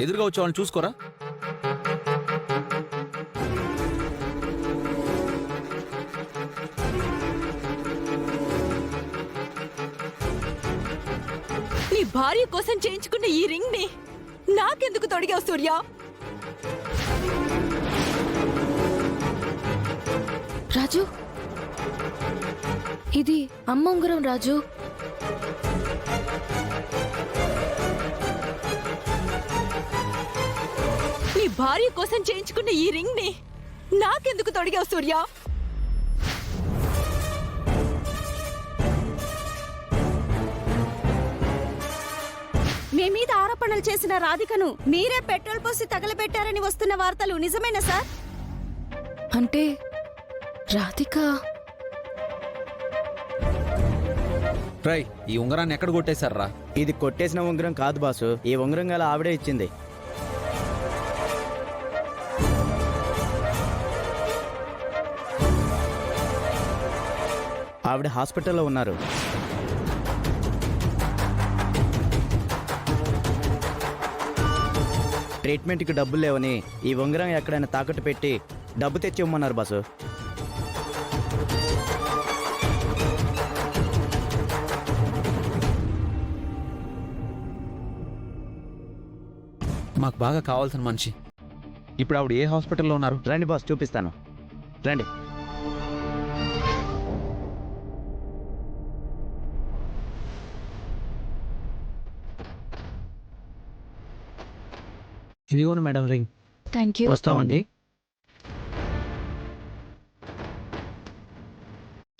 ఎదురుగా వచ్చే వాళ్ళని చూసుకోరా. నీ భార్య కోసం చేయించుకున్న ఈ రింగ్ ని నాకెందుకు తొడిగావు సూర్య? రాజు, ఇది అమ్మ ఉంగరం రాజు. నీ భార్య కోసం చేయించుకున్న ఈ రింగ్ ని నాకెందుకు తొడిగావు సూర్య? మీ మీద ఆరోపణలు చేసిన రాధికను మీరే పెట్రోల్ పోసి తగలబెట్టారని వస్తున్న వార్తలు నిజమేనా సార్? అంటే రాధిక రై, ఈ ఉంగరాన్ని ఎక్కడ కొట్టేశారా? ఇది కొట్టేసిన ఉంగరం కాదు బాసు, ఈ ఉంగరం గల ఆవిడే ఇచ్చింది. ఆవిడ హాస్పిటల్లో ఉన్నారు. ట్రీట్మెంట్కి డబ్బులు లేవని ఈ ఉంగరం ఎక్కడైనా తాకట్టు పెట్టి డబ్బు తెచ్చి ఇవ్వమన్నారు బాసు. మాకు బాగా కావాల్సిన మనిషి. ఇప్పుడు ఆవిడ ఏ హాస్పిటల్లో ఉన్నారు? రండి బాస్, చూపిస్తాను, రండి. ఇదిగోను మేడం రింగ్. Thank you. వస్తామండి.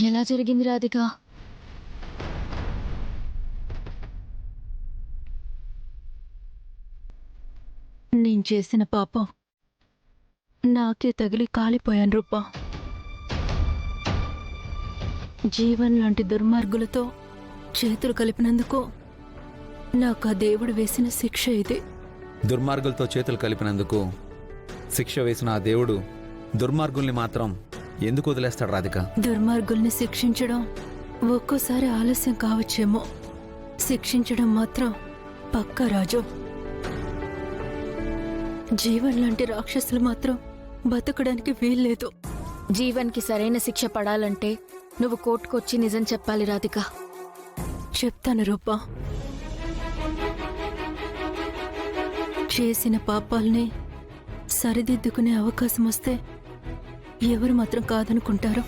ఎలా జరిగింది రాధిక? నేను చేసిన పాపం నాకే తగిలి కాలిపోయాను రూపా. జీవన్ లాంటి దుర్మార్గులతో చేతులు కలిపినందుకు నాకు ఆ దేవుడు వేసిన శిక్ష ఇది. దుర్మార్గులతో చేతులు కలిపినందుకు శిక్ష వేసిన ఆ దేవుడు దుర్మార్గుల్ని మాత్రం ఎందుకు వదిలేస్తాడు రాధిక? దుర్మార్గుల్ని శిక్షించడం ఒక్కోసారి ఆలస్యం కావచ్చేమో, శిక్షించడం మాత్రం పక్కా రాజు. జీవన్ లాంటి రాక్షసులు మాత్రం బతకడానికి వీల్లేదు. జీవన్కి సరైన శిక్ష పడాలంటే నువ్వు కోర్టుకొచ్చి నిజం చెప్పాలి రాధిక. చెప్తాను రూపా. చేసిన పాపాల్ని సరిదిద్దుకునే అవకాశం వస్తే ఎవరు మాత్రం కాదనుకుంటారు?